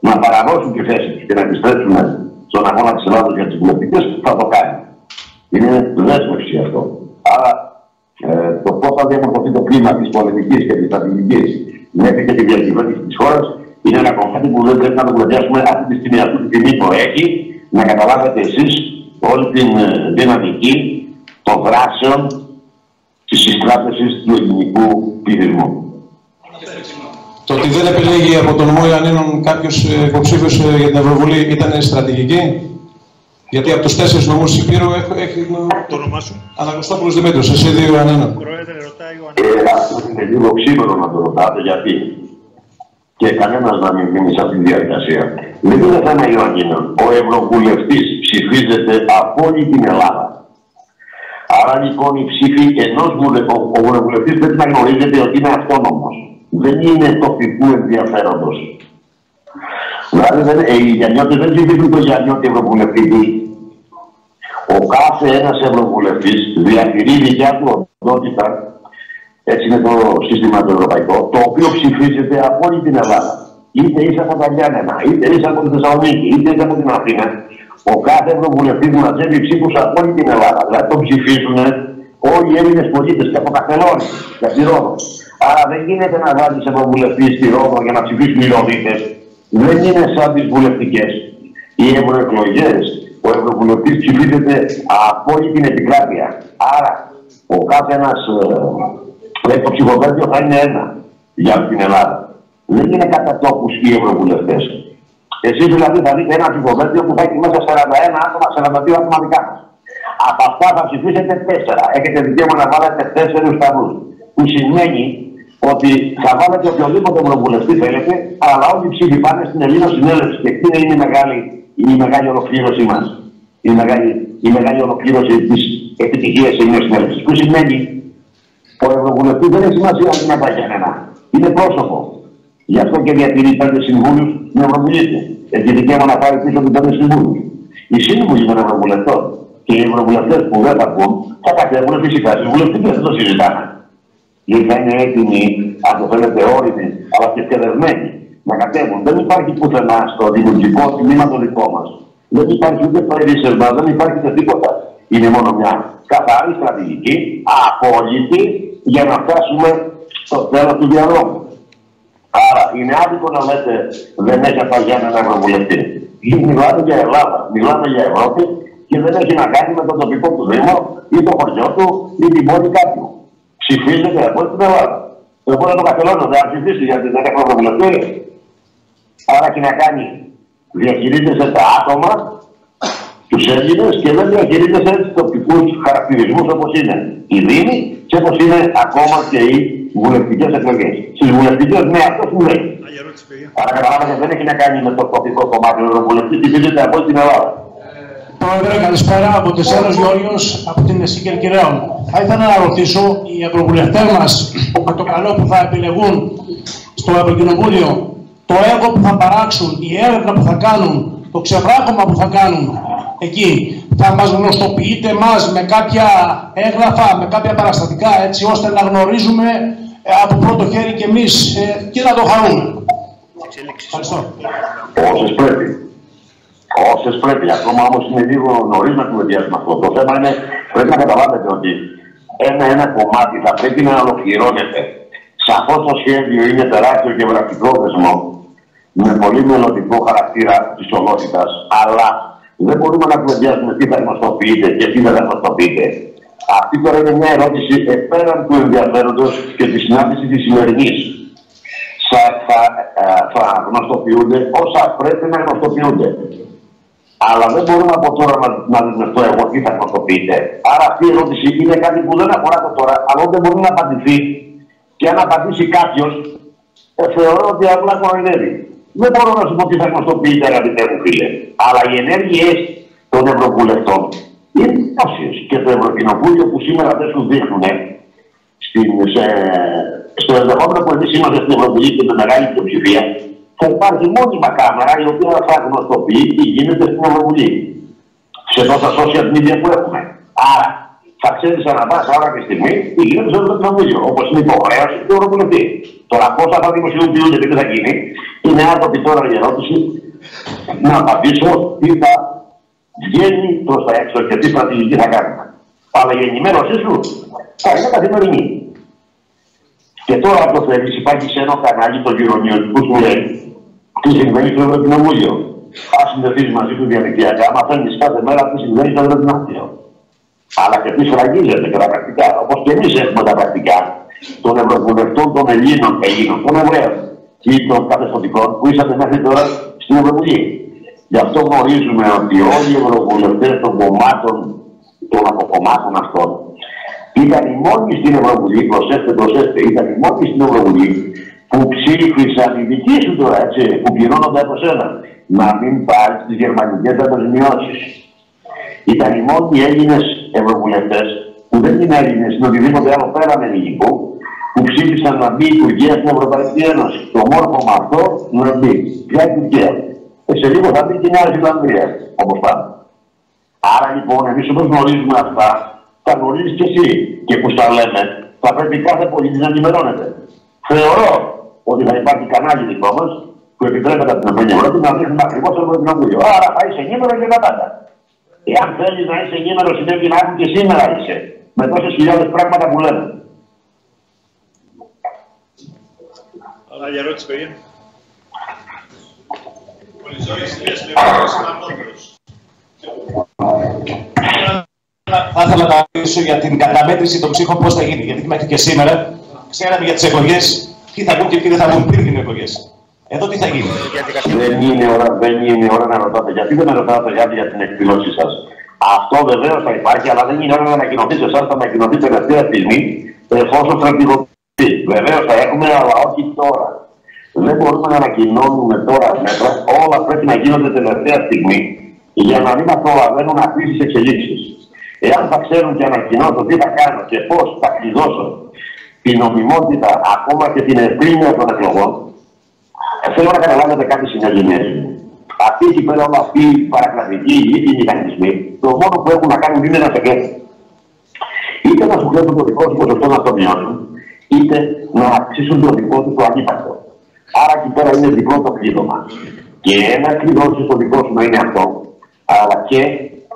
να παραδώσουν τη θέση του και να επιστρέψουν στον αγώνα της Ελλάδας για τις βουλευτικές, θα το κάνει. Είναι δέσμευση αυτό. Άρα, το πώς θα διαμορφωθεί το κλίμα της πολιτικής και της στρατηγικής μέχρι και τη διακυβέρνηση της χώρας είναι ένα κομμάτι που δεν πρέπει να το κουβεντιάσουμε αυτή τη στιγμή. Αυτή τη στιγμή το έχει να καταλάβετε εσείς όλη την δυναμική των δράσεων της συστράτευσης του ελληνικού πληθυσμού. Το ότι δεν επιλέγει από τον νομό Ιωαννίνων κάποιος υποψήφιος για την Ευρωβουλή ήταν στρατηγική. Γιατί από τους 4 νομούς της Υπήρου έχει το όνομά σου. Αναγνωστόπουλος Δημήτριος, εσύ 2 Ιωαννίνων. Πρόεδρε, ρωτάει ο Ιωαννίνων. Αυτό είναι λίγο ξύμερο να το ρωτάτε, γιατί και κανένας να μην μείνει σε αυτή τη διαδικασία. Δεν είναι θέμα Ιωαννίνων. Ο Ευρωβουλευτής ψηφίζεται από όλη την Ελλάδα. Άρα λοιπόν η ψήφη ενός βουλευτής πρέπει να γνωρίζετε ότι είναι αυτόνομος. Δεν είναι τοπικού ενδιαφέροντος. Δηλαδή οι Γιαννιώτες δεν ψηφίζουν τον Γιαννιώτη Ευρωβουλευτή. Ο κάθε ένας Ευρωβουλευτής διατηρεί δικιά του οντότητα, έτσι είναι το σύστημα το ευρωπαϊκό, το οποίο ψηφίζεται από όλη την Ελλάδα. Είτε είσαι από τα Γιάννενα, είτε είσαι από τη Θεσσαλονίκη, είτε είσαι από την Αθήνα. Ο κάθε Ευρωβουλευτής μαζεύει ψήφους από όλη την Ελλάδα. Δηλαδή τον ψηφίζουν όλοι οι Έλληνες πολίτες και από Καστελόνη και από τη Ρόδο. Άρα δεν γίνεται να βάλεις Ευρωβουλευτή στη Ρόδο για να ψηφίσουν οι Ροδίτες. Δεν είναι σαν τις βουλευτικές. Οι ευρωεκλογές, ο Ευρωβουλευτής ψηφίζεται από όλη την επικράτεια. Άρα ο κάθε ένας το ψηφοδέλτιο θα είναι ένα για όλη την Ελλάδα. Δεν είναι κατά τόπους οι ευρωβουλευτές. Εσείς δηλαδή θα δείτε ένα ψηφοδέλτιο που θα έχει μέσα 41 άτομα, 42 άτομα δικά μας. Από αυτά θα ψηφίσετε 4. Έχετε δικαίωμα να βάλετε 4 σταυρούς. Που σημαίνει ότι θα βάλετε οποιοδήποτε ευρωβουλευτή θέλετε, αλλά όλοι οι ψήφοι πάνε στην Ελλήνων Συνέλευση. Και αυτή είναι η μεγάλη ολοκλήρωσή μας. Η μεγάλη ολοκλήρωση της επιτυχίας της Ελλήνων Συνέλευσης. Που σημαίνει ο ευρωβουλευτής δεν έχει σημασία αν είναι από κανένα. Είναι πρόσωπο. Γι' αυτό και διατηρεί 5 συμβούλους στην Ευρωβουλή. Έχει δικαίωμα να πάρει πίσω του 5 συμβούλους. Οι σύμβουλοι των ευρωβουλευτών και οι ευρωβουλευτές που δεν θα βγουν θα κατέβουν φυσικά στις βουλευτικές, δεν το συζητάμε. Γιατί θα είναι έτοιμοι, αν το θέλετε, όριμοι, αλλά και εκπαιδευμένοι να κατέβουν. Δεν υπάρχει πουθενά στο δημιουργικό τμήμα το δικό μας. Δεν υπάρχει ούτε το ερίσσευμα, δεν υπάρχει και τίποτα. Είναι μόνο μια καθαρή στρατηγική, απόλυτη, για να φτάσουμε στο τέλος του διαδρόμου. Άρα είναι άδικο να λέτε δεν έχει απαγιάνει ένα ευρωβουλευτή. Μιλάμε για Ελλάδα, μιλάμε για Ευρώπη και δεν έχει να κάνει με το τοπικό του Δήμο ή το χωριό του ή την πόλη κάποιου. Ψηφίζεται από την Ελλάδα. Εγώ δεν το καθελώνω, δεν θα ψηφίσει γιατί δεν έχω ευρωβουλευτή. Άρα έχει να κάνει, διαχειρίζεσαι τα άτομα, τους Έλληνες και δεν διαχειρίζεσαι τους τοπικούς χαρακτηρισμούς όπως είναι οι Δήμοι και όπως είναι ακόμα και οι βουλευτικές εκλογές. Στις βουλευτικές, ναι, αυτό που λέει. Άρα καταλάβατε, δεν έχει να κάνει με το τοπικό κομμάτι. Ο Ευρωβουλευτής ψηφίζεται από την Ελλάδα. Πρόεδρε, καλησπέρα από Τεσσάρος Γιώργος, από την Εσύ Κερκυραίων. Θα ήθελα να ρωτήσω, οι ευρωβουλευτές μας, με το καλό που θα επιλεγούν στο Ευρωκοινοβούλιο, το έργο που θα παράξουν, η έρευνα που θα κάνουν, το ξεβράκωμα που θα κάνουν εκεί, θα μας γνωστοποιείτε εμάς με κάποια έγγραφα, με κάποια παραστατικά, έτσι ώστε να γνωρίζουμε από πρώτο χέρι και εμείς και να το χαρούμε. Ευχαριστώ. Όσες πρέπει. Όσες πρέπει. Ακόμα όμως είναι λίγο νωρίς να κουβεντιάσουμε αυτό. Το θέμα είναι, πρέπει να καταλάβετε ότι ένα κομμάτι θα πρέπει να ολοκληρώνεται. Σαφώς το σχέδιο είναι τεράστιο και βραχυπρόθεσμο, με πολύ μελλοντικό χαρακτήρα της ολότητας, αλλά δεν μπορούμε να κουβεντιάσουμε τι θα γνωστοποιείτε και τι δεν θα γνωστοποιείτε. Αυτή τώρα είναι μια ερώτηση πέραν του ενδιαφέροντος και της συνάντησης της σημερινής. Θα γνωστοποιούνται όσα πρέπει να γνωστοποιούνται. Αλλά δεν μπορούμε από τώρα να δεσμευτώ εγώ τι θα γνωστοποιείτε. Άρα αυτή η ερώτηση είναι κάτι που δεν αφορά το τώρα, αλλά δεν μπορεί να απαντηθεί. Και αν απαντήσει κάποιος, θεωρώ ότι απλά κοροϊδεύει. Δεν μπορώ να σου πω τι θα γνωστοποιείτε, αγαπητέ μου φίλε. Αλλά οι ενέργειες των Ευρωβουλευτών είναι τόσες. Και το Ευρωκοινοβούλιο που σήμερα δεν σου δείχνουν στο ενδεχόμενο που εμείς είμαστε στην Ευρωβουλή και με μεγάλη πλειοψηφία, θα υπάρχει μόνιμα κάμερα η οποία θα γνωστοποιεί τι γίνεται στην Ευρωβουλή. Σε τόσα social media που έχουμε. Άρα, θα ξέρεις ανά πάσα ώρα και στιγμή τι γίνεται στο Ευρωκοινοβούλιο. Όπως είναι υποχρέωση του Ευρωβουλευτή. Τώρα, πόσα θα δημοσιοποιούνται και τι θα γίνει, είναι άτομη τώρα η ερώτηση να απαντήσω τι θα βγαίνει προς τα έξω και τι στρατηγική θα κάνουμε. Αλλά η ενημέρωσή σου θα είναι καθημερινή. Και τώρα, αν το θέλεις, υπάρχει σε ένα κανάλι το γυρονιωτικού που λέει τι συμβαίνει στο Ευρωκοινοβούλιο. Αν συνδεθείς μαζί του διαδικτυακά, μαθαίνεις κάθε μέρα τι συμβαίνει στο Ευρωκοινοβούλιο. Αλλά και τι σφραγίζεται και τα πρακτικά. Όπως και εμείς έχουμε τα πρακτικά των Ευρωβουλευτών των Ελλήνων, των Εβραίων ή των καθεστωτικών που ήσατε μέχρι τώρα στην Ευρωβουλή. Γι' αυτό γνωρίζουμε ότι όλοι οι Ευρωβουλευτές των κομμάτων, των αποκομμάτων αυτών, ήταν οι μόνοι στην Ευρωβουλή, προσέξτε, ήταν οι μόνοι στην Ευρωβουλή που ψήφισαν οι δικοί σου τώρα, έτσι, που πληρώνονται από σένα, να μην πάρει τις γερμανικές αποζημιώσεις. Ήταν οι μόνοι Έλληνες Ευρωβουλευτές, που δεν είναι Έλληνες, είναι οτιδήποτε άλλο πέραν ελληνικού, που ψήφισαν να μπει η Τουρκία στην Ευρωπαϊκή Ένωση. Το μόρφωμα αυτό να μπει. Ποια η Τουρκία. Σε λίγο θα μπει και η Νέα Ζηλανδία, όπως πάντα. Άρα λοιπόν, εμείς όπως γνωρίζουμε αυτά, τα γνωρίζεις και εσύ. Και που στα λέμε, θα πρέπει κάθε πολίτη να ενημερώνεται. Θεωρώ ότι θα υπάρχει κανάλι δικό μας που επιτρέπεται από την Ευρώπη να δείχνουμε ακριβώς το Ευρωκοινοβούλιο. Άρα θα είσαι ενήμερο και τα πάντα. Εάν θέλεις να είσαι ενήμερο, συνέβη να έχουν και σήμερα είσαι. Με τόσες χιλιάδες πράγματα που λέμε. Άλλη ερώτηση, παιδιά. Θα ήθελα να ρωτήσω για την καταμέτρηση των ψήφων πώς θα γίνει. Γιατί μέχρι και σήμερα ξέραμε για τις εκλογές ποιοι θα βγουν και ποιοι δεν θα βγουν πριν τις εκλογές. Εδώ τι θα γίνει. Δεν είναι ώρα να ρωτάτε. Γιατί δεν με ρωτάτε για την εκδήλωσή σας. Αυτό βεβαίως θα υπάρχει, αλλά δεν είναι ώρα να ανακοινωθεί σε εσάς. Θα ανακοινωθεί τελευταία στιγμή εφόσον στρατηγοποιηθεί. Βεβαίως θα έχουμε, αλλά όχι τώρα. Δεν μπορούμε να ανακοινώνουμε τώρα μέτρα. Όλα πρέπει να γίνονται τελευταία στιγμή για να μην προλαβαίνουν αυτές τις εξελίξεις. Εάν θα ξέρουν και ανακοινώσω τι θα κάνω και πώς θα κλειδώσω την νομιμότητα ακόμα και την ευκρίνεια των εκλογών, θέλω να καταλάβετε κάτι συνεργείες. Αυτοί εκεί πέρα όλα αυτοί οι παρακρατικοί ή οι μηχανισμοί, το μόνο που έχουν να κάνουν είναι να σε κλέψουν. Είτε να σου κλέψουν το δικό σου ποσοστό να το μειώσουν, είτε να αυξήσουν το δικό του το αντίπακτο. Άρα εκεί πέρα είναι διπλό το κλείδωμα. Και να κλειδώσεις το δικό σου να είναι αυτό, αλλά και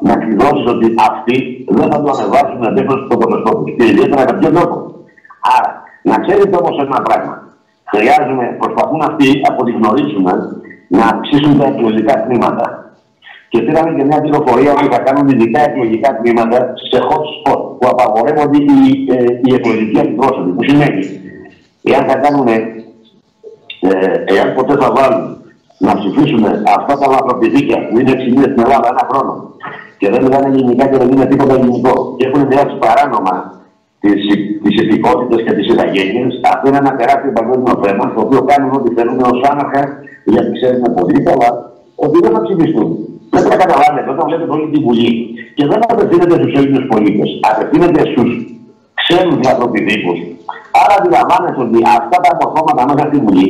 να κλειδώσεις ότι αυτοί δεν θα το ανεβάσουν να δείχνουν στο ποσοστό του. Και ιδιαίτερα για ποιο τρόπο. Άρα, να ξέρετε όμως ένα πράγμα. Προσπαθούν αυτοί, από ό,τι γνωρίζουμε, να αυξήσουν τα εκλογικά τμήματα. Και πήραμε και μια πληροφορία ότι θα κάνουν ειδικά εκλογικά τμήματα σε hot spot που απαγορεύονται οι εκλογικοί αντιπρόσωποι. Που σημαίνει, εάν ποτέ θα βάλουν να ψηφίσουν αυτά τα λαθροπηδίκια που είναι 6 μήνες στην Ελλάδα ένα χρόνο και δεν μιλάνε ελληνικά και δεν είναι τίποτα ελληνικό και έχουν διάσει παράνομα τις ηθικότητες και τις ηθαγένειες. Αυτό είναι ένα τεράστιο παγκόσμιο θέμα, το οποίο κάνουν ό,τι θέλουν ως άναρχα, γιατί ξέρουν πολύ καλά ότι δεν θα ψηφιστούν. Πρέπει να καταλάβετε, όταν βλέπετε όλη τη Βουλή και δεν απευθύνεται στους Έλληνες πολίτες, απευθύνεται στους ξένους λαθροπηδίκους. Άρα αντιλαμβάνεστε ότι αυτά τα απορχώματα μέσα στη Βουλή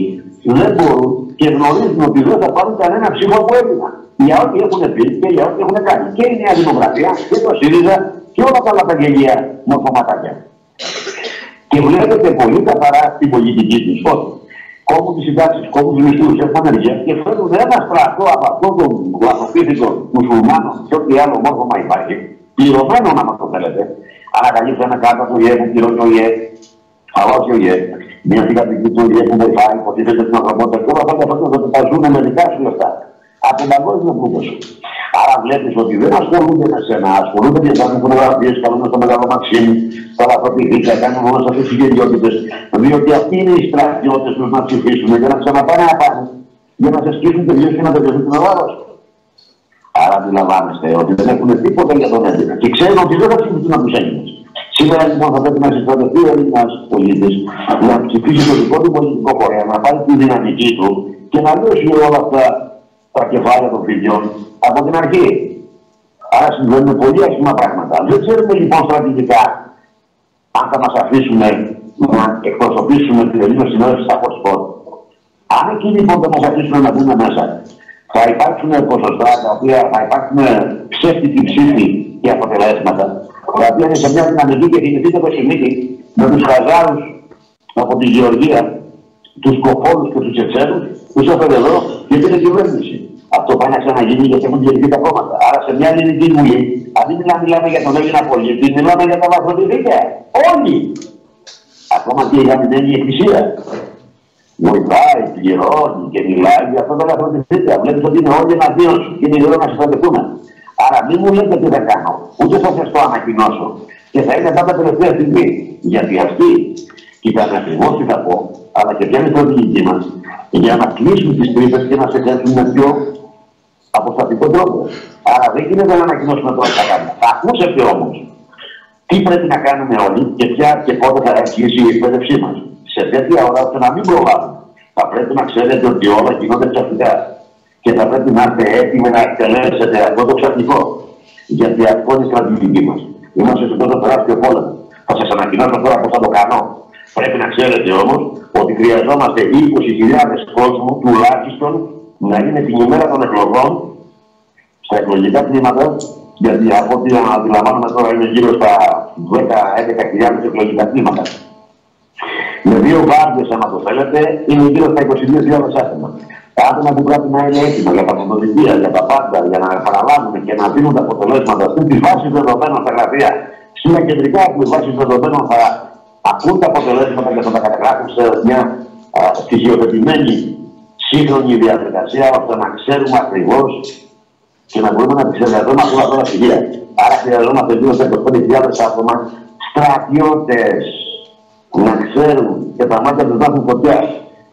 δεν μπορούν και γνωρίζουν ότι δεν θα πάρουν κανένα ψήφο από Έλληνα. Για ό,τι έχουν πει και για ό,τι έχουν κάνει. Και η Νέα Δημοκρατία και το ΣΥΡΙΖΑ και όλα τα άλλα τα γελία μορφωματάκια. Και βλέπετε πολύ καθαρά στην πολιτική τους ότι κόβουν τις συντάξεις, κόβουν τους μισθούς, έχουν ανεργία και φέρνουν ένα στρατό από αυτόν τον λαθροπήδικο μουσουλμάνο και ό,τι άλλο μόρφωμα υπάρχει, πληρωμένο να μας το θέλετε, ανακαλύψε ένα κάτω του ΙΕ που πληρώνει ο ΙΕ, αλλά όχι ο ΙΕ, μια θηγατρική του ΙΕ που βοηθάει, υποτίθεται την ανθρωπότητα και όλα αυτά τα πράγματα θα τα ζουν με δικά σου λεφτά. Από τον παγκόσμιο πλούτο. Άρα βλέπεις ότι δεν ασχολούνται με σένα, ασχολούνται και κάνουν φωτογραφίες, καλούν στο μεγάλο Μαξίμ, στα λαθροπηδίκια, κάνουν όλες αυτές τις γελιότητες. Διότι αυτοί είναι οι στρατιώτες τους να ψηφίσουν για να ξαναπάνε να πάνε, για να σε σκίσουν τελείως και να τελειώσουν την Ελλάδα. Άρα αντιλαμβάνεστε ότι δεν έχουν τίποτα για τον Έλληνα και ξέρουν ότι δεν θα ψηφίσουν από τους Έλληνες. Σήμερα λοιπόν θα πρέπει να συστατευτεί ο Έλληνας πολίτης, να ψηφίσει το δικό του πολιτικό φορέα, να πάρει τη δυναμική του και να λύσει όλα αυτά τα κεφάλαια των παιδιών από την αρχή. Άρα συμβαίνουν πολύ άσχημα πράγματα. Δεν ξέρουμε λοιπόν στρατηγικά αν θα μας αφήσουν να εκπροσωπήσουμε την Ελλήνωση συνέλευση στα hotspot. Αν εκεί λοιπόν θα μας αφήσουν να μπούμε μέσα, θα υπάρξουν ποσοστά τα οποία θα υπάρξουν ψεύτικοι ψήφοι και αποτελέσματα, τα οποία είναι σε μια δυναμική και θυμηθείτε το σημείο με τους χαζάρους από τη Γεωργία, τους κοφόλους και τους Τσετσένους, τους έφερε εδώ και πήρε κυβέρνηση. Αυτό πάει να ξαναγίνει γιατί έχουν διαλυθεί τα κόμματα. Άρα σε μια ελληνική βουλή, αντί να μιλάμε για τον Έλληνα πολίτη, μιλάμε για τα λαθροπηδίκια. Όλοι! Ακόμα και η γαμημένη εκκλησία. Βοηθάει, πληρώνει και μιλάει για αυτά τα λαθροπηδίκια. Βλέπεις ότι είναι όλοι εναντίον σου και είναι γρήγορα να συστατευτούμε. Άρα μην μου λέτε τι θα κάνω, ούτε θα σας το ανακοινώσω. Και θα είναι πάντα τελευταία στιγμή. Γιατί αυτοί κοιτάνε ακριβώς τι θα πω, αλλά και ποια είναι η στρατηγική μας, για να κλείσουν τις τρύπες και να σε κλέψουν με πιο αποστατικό τρόπο. Άρα δεν γίνεται να ανακοινώσουμε τώρα τι θα κάνουμε. Θα ακούσετε όμως τι πρέπει να κάνουμε όλοι και ποια και πότε θα αρχίσει η εκπαίδευσή μας. Σε τέτοια ώρα ώστε να μην προλάβουμε. Θα πρέπει να ξέρετε ότι όλα γίνονται ξαφνικά. Και θα πρέπει να είστε έτοιμοι να εκτελέσετε αυτό το ξαφνικό. Γιατί αυτό είναι η στρατηγική μας. Είμαστε σε τόσο τεράστιο πόλεμο. Θα σας ανακοινώσω τώρα πώς θα το κάνω. Πρέπει να ξέρετε όμως ότι χρειαζόμαστε 20.000 κόσμου τουλάχιστον να είναι την ημέρα των εκλογών στα εκλογικά τμήματα, γιατί από ό,τι αντιλαμβάνομαι τώρα είναι γύρω στα 10-11.000 εκλογικά τμήματα. Με 2 βάρδιες, άμα το θέλετε, είναι γύρω στα 22.000 άτομα. Τα άτομα που πρέπει να είναι έτοιμα για τα μεθοδικεία, για τα πάντα, για να παραλάβουν και να δίνουν τα αποτελέσματα στις βάσεις δεδομένων στα γραφεία, στα κεντρικά που οι βάσεις δεδομένων θα ακούν τα αποτελέσματα και θα τα καταγράφουν σε μια στοιχειοθετημένη σύγχρονη διαδικασία, ώστε να ξέρουμε ακριβώς και να μπορούμε να επεξεργαζόμαστε όλα αυτά τα στοιχεία. Άρα χρειαζόμαστε γύρω στα 25.000 άτομα στρατιώτες να ξέρουν και τα μάτια τους να έχουν φωτιά.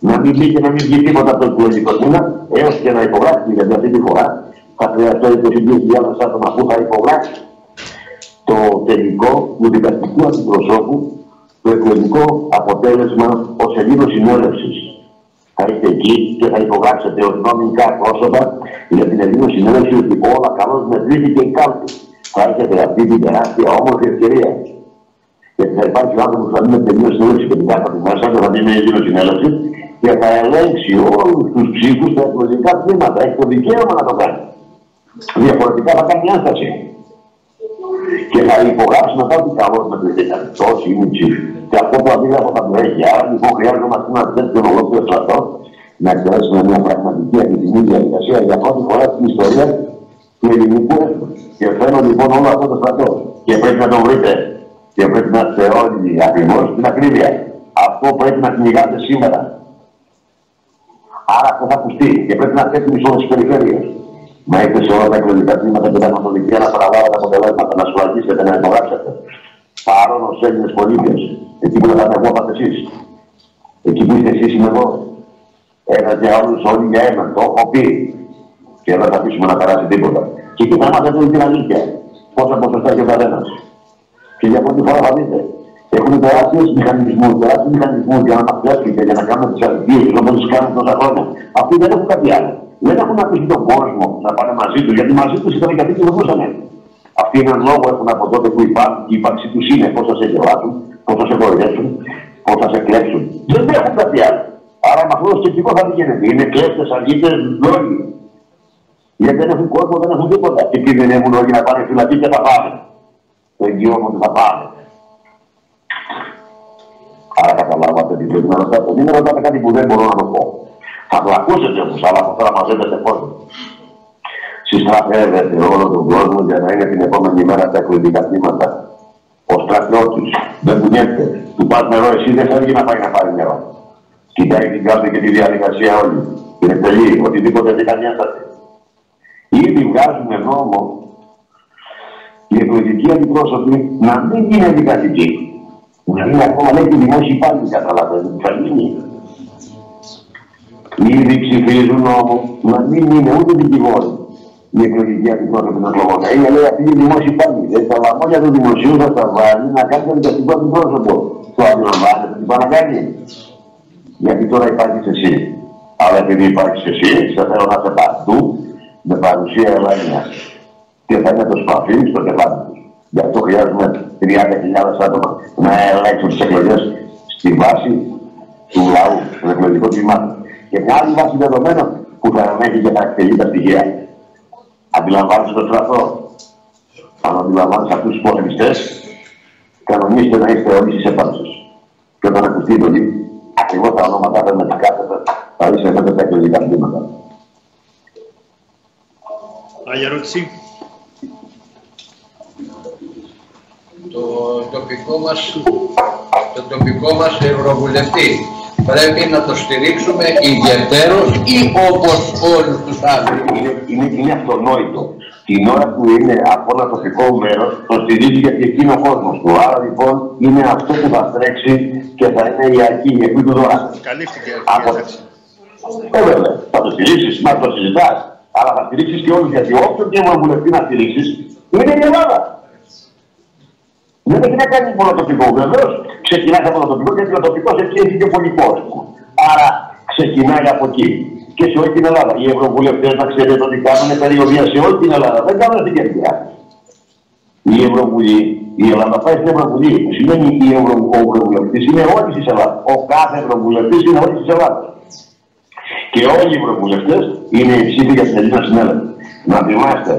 Να μην μπει και να μην βγει τίποτα από το εκλογικό τμήμα, έως και να υπογράψει, γιατί αυτή τη φορά θα χρειαστεί 22.000 άτομα που θα υπογράψει το τελικό του δικαστικού αντιπροσώπου, το εκλογικό αποτέλεσμα ως Ελλήνος συνέλευσης. Θα είστε εκεί και θα υπογράψετε ως νομικά πρόσωπα για την Ελλήνος συνέλευση ότι όλα καλώς μετρήθηκε η κάλπη. Θα έχετε αυτή την τεράστια όμορφη ευκαιρία. Γιατί θα υπάρχει ο άνθρωπος που θα δει με τελείως συνέλευση και την κάρτα του μέσα, θα δει με Ελλήνος συνέλευση και θα ελέγξει όλους τους ψήφους στα εκλογικά τμήματα. Έχει το δικαίωμα να το κάνει. Διαφορετικά θα κάνει άσταση. Και θα υπογράψει μετά ότι καλώς μετρηθήκαν. Τόσοι είναι οι ψήφοι. Και αυτό που αντίγραφο θα το έχει. Άρα λοιπόν χρειάζομαστε ένα τέτοιο ολόκληρο στρατό να εκτελέσουμε μια πραγματική αληθινή διαδικασία για πρώτη φορά στην ιστορία του ελληνικού έθνους. Και φέρνω λοιπόν όλο αυτό το στρατό. Και πρέπει να το βρείτε. Και πρέπει να είστε όλοι ακριβώς στην ακρίβεια. Αυτό πρέπει να κυνηγάτε σήμερα. Άρα αυτό θα ακουστεί και πρέπει να θέτουμε σε όλες τις περιφέρειες. Να είστε σε όλα τα εκλογικά τμήματα και τα μεθοδικεία να παραλάβετε αποτελέσματα, να σφραγίσετε, να υπογράψετε. Παρόν ως Έλληνες πολίτες, εκεί που θα εγώ πάτε εσείς. Εκεί που είστε εσείς είμαι εγώ. Ένας για όλους, όλοι για έναν. Το έχω πει. Και δεν θα αφήσουμε να περάσει τίποτα. Και εκεί θα μάθετε την αλήθεια. Πόσα ποσοστά έχει ο καθένας. Και για πρώτη φορά θα δείτε. Έχουν τεράστιους μηχανισμούς για να τα φτιάξουν και για να κάνουν τις αδικίες, όπως τις κάνουν τόσα χρόνια. Αυτοί δεν έχουν κάτι άλλο. Δεν έχουν αφήσει τον κόσμο να πάνε μαζί τους, γιατί μαζί τους ήταν και αυτοί που δεν μπορούσαν. Αυτοί έναν λόγο έχουν από τότε που υπάρχουν και η ύπαρξη τους είναι πώς θα σε γελάσουν, πώς θα σε κοροϊδέψουν, πώς θα σε κλέψουν. Δεν έχουν κάτι άλλο. Άρα με αυτό το σκεπτικό θα πηγαίνετε. Είναι κλέφτες, αργίτες, λόγοι. Γιατί δεν έχουν κόσμο, δεν έχουν τίποτα. Και κινδυνεύουν όλοι να πάνε φυλακή και θα πάμε. Το εγγυώμαι ότι θα πάμε. Άρα καταλάβατε τι πρέπει να ρωτάτε. Μην ρωτάτε κάτι που δεν μπορώ να το πω. Θα το ακούσετε όμως, αλλά από τώρα μαζεύετε κόσμο. Συστραφεύετε όλο τον κόσμο για να είναι την επόμενη μέρα τα εκλογικά τμήματα. Ο στρατιώτης δεν κουνιέται. Του πας νερό, εσύ δεν φεύγει να πάει να πάρει νερό. Κοιτάει την κάρτα και τη διαδικασία όλη. Την εκτελεί, οτιδήποτε δεν κάνει ένσταση. Ήδη βγάζουμε νόμο οι εκλογικοί αντιπρόσωποι να μην είναι δικαστικοί. Να είναι ακόμα λέει και δημόσιοι υπάλληλοι, καταλαβαίνετε τι θα γίνει. Ήδη ψηφίζουν όμως να μην είναι ούτε δικηγόροι οι εκλογικοί αντιπρόσωποι των εκλογών. Είναι λέει αυτοί οι δημόσιοι υπάλληλοι. Δηλαδή τα λαμόγια του δημοσίου θα τα βάλει να κάνει το δικαστικό αντιπρόσωπο. Το αντιλαμβάνεται τι πάει να κάνει. Γιατί τώρα υπάρχεις εσύ. Αλλά επειδή υπάρχεις εσύ, σε θέλω να είσαι παντού με παρουσία Ελλάδας. Και θα είναι το σπαθί στο κεφάλι του. Γι' αυτό χρειάζομαι 30.000 άτομα να ελέγξουν τις εκλογές στη βάση του λαού, στο εκλογικό τμήμα. Και μια άλλη βάση δεδομένων που θα ανέχει και θα εκτελεί τα στοιχεία. Αντιλαμβάνεσαι το στρατό. Αν αντιλαμβάνεσαι αυτούς τους πολεμιστές, κανονίστε να είστε όλοι στις έπαρξες. Και όταν ακουστεί το λί, ακριβώς τα ονόματά σας με τα κάθετα θα είσαστε τα εκλογικά τμήματα. Άλλη ερώτηση. Το τοπικό μας ευρωβουλευτή πρέπει να το στηρίξουμε ιδιαιτέρως ή όπως όλους τους άλλους? Είναι αυτονόητο. Την ώρα που είναι από ένα τοπικό μέρος, το στηρίζει γιατί εκεί είναι ο κόσμος του. Άρα λοιπόν είναι αυτό που θα τρέξει και θα είναι η αρχή, η εκπλή του δώρα. Καλύφθηκε. Βέβαια, θα το στηρίξεις, μα το συζητάς. Αλλά θα στηρίξεις και όλους, γιατί όποιον και ευρωβουλευτή να στηρίξεις είναι η Ελλάδα. Δεν έχει να κάνει μόνο τοπικό. Βεβαίως ξεκινάει από το τοπικό, γιατί ο τοπικός εκεί έχει και πολύ κόσμο. Άρα ξεκινάει από εκεί. Και σε όλη την Ελλάδα. Οι ευρωβουλευτές να ξέρετε ότι κάνουν περιοδία σε όλη την Ελλάδα. Δεν κάνουν στην Κερκιά. Η Ευρωβουλή, η Ελλάδα πάει στην Ευρωβουλή. Που σημαίνει ο ευρωβουλευτής είναι όλη τη Ελλάδα. Ο κάθε ευρωβουλευτής είναι όλη τη Ελλάδα. Και όλοι οι ευρωβουλευτές είναι οι ψήφοι για την Ελληνική Συνέλευση. Να θυμάστε,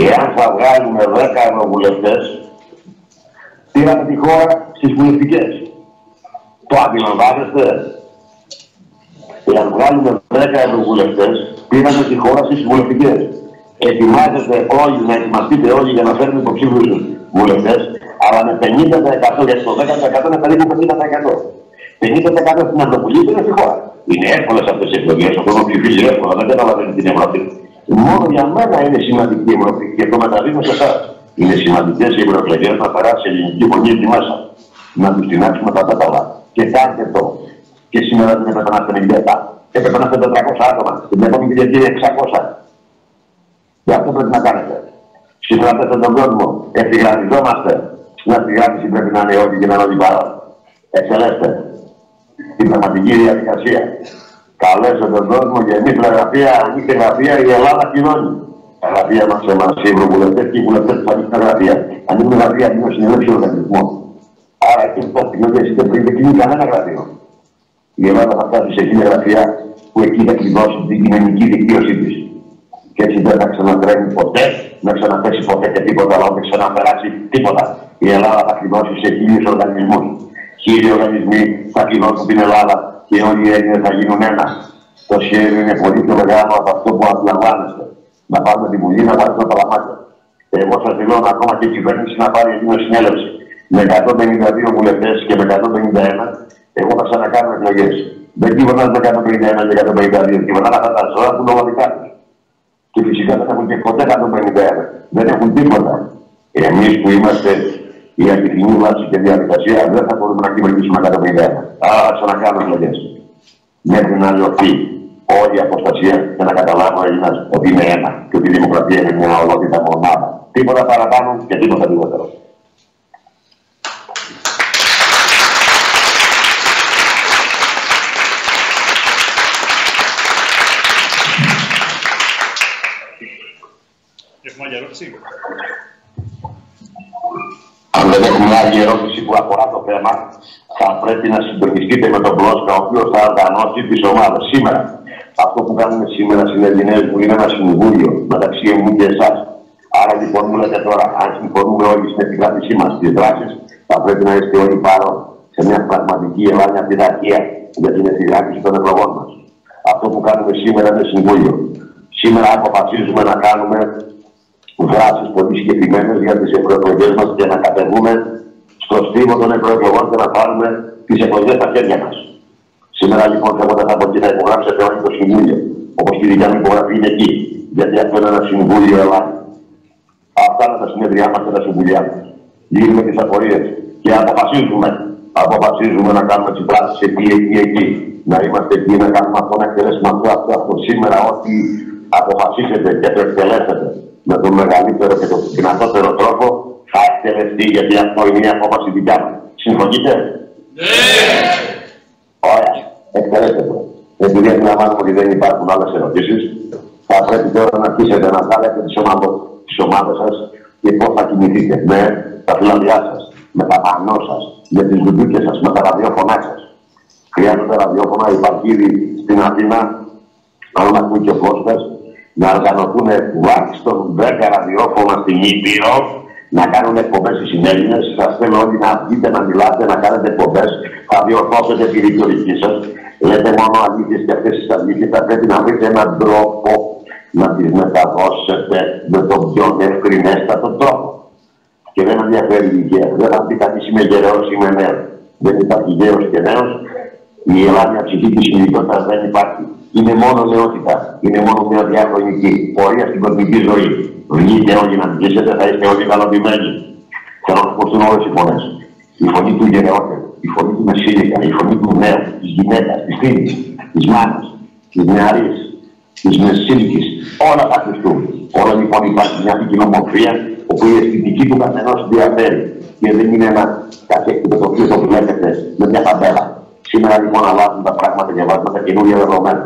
εάν θα βγάλουμε 10 ευρωβουλευτές, πήραμε τη χώρα στις βουλευτικές. Το αντιλαμβάνεστε? Εάν βγάλουμε 10 ευρωβουλευτές, πήραμε τη χώρα στις βουλευτικές. Ετοιμάζετε όλοι, να ετοιμαστείτε όλοι για να φέρουμε υποψήφιους βουλευτές, αλλά με 50%, γιατί το 10% είναι περίπου 50%. 50% στην Ευρωβουλή είναι στη χώρα. Είναι εύκολες αυτές οι εκλογές, ο κόσμος ψηφίζει εύκολα, δεν καταλαβαίνει την Ευρώπη. Μόνο για μένα είναι σημαντική η Ευρώπη και το μεταδίδω σε εσάς. Είναι σημαντικές οι ευρωεκλογές να περάσει η ελληνική φωνή εκεί μέσα. Να τους τεινάξουμε τα τέταλα. Και κάντε το. Και σήμερα δεν έπρεπε να είστε 97. Έπρεπε να είστε 400 άτομα. Την επόμενη Κυριακή 600. Και αυτό πρέπει να κάνετε. Συμπράτετε τον κόσμο. Ευθυγραμμιζόμαστε. Στην ευθυγράμμιση πρέπει να είναι όλοι και να είναι όλοι πάρα. Εξελέστε την πραγματική διαδικασία. Καλέστε τον κόσμο για εμείς γραφεία, ανοιχτή γραφεία, η Ελλάδα κοινώνει. Τα γραφεία μας εμάς, οι ευρωβουλευτές και οι βουλευτές που ανοιχτά γραφεία. Ανοίγουν γραφεία και είναι συνέλευση οργανισμό. Άρα και το κοινωνία είστε πριν δεν κλείνει κανένα γραφείο. Η Ελλάδα θα φτάσει σε 1000 γραφεία που εκεί θα κλειδώσει την κοινωνική δικτύωσή της. Και έτσι δεν θα ξανατρέχει ποτέ, να ξαναπέσει ποτέ και τίποτα, αλλά δεν ξαναπεράσει τίποτα. Η Ελλάδα θα κλειδώσει σε 1000 οργανισμούς. 1000 οργανισμοί θα κλειδώσουν την Ελλάδα και όλοι οι Έλληνες θα γίνουν ένα. Το σχέδιο είναι πολύ πιο μεγάλο από αυτό που αντιλαμβάνεστε. Να πάρουμε τη Βουλή, να πάρουμε τα παλαμάκια. Εγώ σας δηλώνω ακόμα και η κυβέρνηση να πάρει εκείνο συνέλευση. Με 152 βουλευτές και με 151, εγώ θα ξανακάνω εκλογές. Δεν κυβερνάνε με 151 και 152, κυβερνάνε αυτά τα ζώα που είναι όλα δικά τους. Και φυσικά δεν έχουν και ποτέ 151. Δεν έχουν τίποτα. Εμείς που είμαστε η αληθινή βάση και διαδικασία, δεν θα μπορούμε να κυβερνήσουμε 151. Άρα θα ξανακάνω εκλογές. Μέχρι να λιωθεί όλη η αποστασία και να καταλάβω ο Έλληνας ότι είναι ένα και ότι η δημοκρατία είναι μια ολότητα μονάδα. Τίποτα παραπάνω και τίποτα λιγότερο. έτσι. Αν δεν έχουμε άλλη ερώτηση που αφορά το θέμα, θα πρέπει να συντονιστείτε με τον Πλόσκα, ο οποίος θα οργανώσει τις ομάδες. Σήμερα, αυτό που κάνουμε σήμερα στις Ελληνές μου είναι ένα συμβούλιο μεταξύ μου και εσάς. Άρα λοιπόν μου λέτε τώρα, αν συμφωνούμε όλοι στην επικράτησή μας στις δράσεις, θα πρέπει να είστε όλοι παρόν σε μια πραγματική ελάνια πειθαρχία για την ευθυγράμμιση των εκλογών μας. Αυτό που κάνουμε σήμερα είναι συμβούλιο. Σήμερα αποφασίζουμε να κάνουμε δράσεις πολύ συγκεκριμένες για τις ευρωεκλογές μας και να κατεβούμε στο στίβο των ευρωεκλογών και να πάρουμε τις εκλογές στα χέρια μας. Σήμερα λοιπόν εγώ δεν θα πω και να υπογράψετε όλοι το συμβούλιο, όπως και η δικιά μου υπογραφή είναι εκεί, γιατί αυτό είναι ένα συμβούλιο Ελλάδα. Αυτά είναι τα συνεδριά μας και τα συμβουλιά μας. Λύνουμε τις απορίες και αποφασίζουμε να κάνουμε τις δράσεις εκεί. Να είμαστε εκεί, να κάνουμε αυτό, να εκτελέσουμε αυτό. Σήμερα ό,τι αποφασίσετε και το εκτελέσετε με τον μεγαλύτερο και τον δυνατότερο τρόπο θα εκτελεστεί, γιατί αυτό είναι η απόφαση δικιά μας. Συμφωνείτε? Ναι! Ωραία, εκτελέστε το. Επειδή αντιλαμβάνομαι ότι δεν υπάρχουν άλλες ερωτήσεις, θα πρέπει τώρα να αρχίσετε να βγάλετε τις ομάδες σας και πώς θα κινηθείτε με τα φυλαδιά σας, με τα πανό σας, με τις λουντούκες σας, με τα ραδιόφωνά σας. Χρειάζονται ραδιόφωνα, υπάρχει ήδη στην Αθήνα, αν ακούει και ο Κώστας, να οργανωθούν τουλάχιστον 10 ραδιόφωνα στην Ήπειρο, να κάνουν εκπομπές στις Έλληνες. Σας θέλω όλοι να βγείτε, να μιλάτε, να κάνετε εκπομπές, θα διορθώσετε τη ρητορική σας. Λέτε μόνο αλήθειες και αυτές τις αλήθειες θα πρέπει να βρείτε έναν τρόπο να τις μεταδώσετε με τον πιο ευκρινέστατο τρόπο. Και δεν με ενδιαφέρει η ηλικία. Δεν θα πει κανείς είμαι γεραίος, είμαι νέος. Δεν υπάρχει γέρος και νέος. Η ελάνια ψυχή της συνειδητότητας δεν υπάρχει. Είναι μόνο νεότητα. Είναι μόνο μια διαχρονική πορεία στην κοσμική ζωή. Βγείτε όλοι να βγήσετε, θα είστε όλοι ικανοποιημένοι. Θέλω να ακούσουν όλες οι φωνές. Η φωνή του γεραιότερου, η φωνή του μεσήλικα, η φωνή του νέου, της γυναίκας, της φίλης, της μάνας, της νεαρής, της μεσήλικης. Όλα θα ακουστούν. Όλα λοιπόν υπάρχει μια ποικιλομορφία όπου η αισθητική του καθενός διαφέρει. Και δεν είναι ένα καθέκτη το οποίο το βλέπετε με μια ταμπέλα. Σήμερα λοιπόν αλλάζουν τα πράγματα και βάζουν τα καινούργια δεδομένα.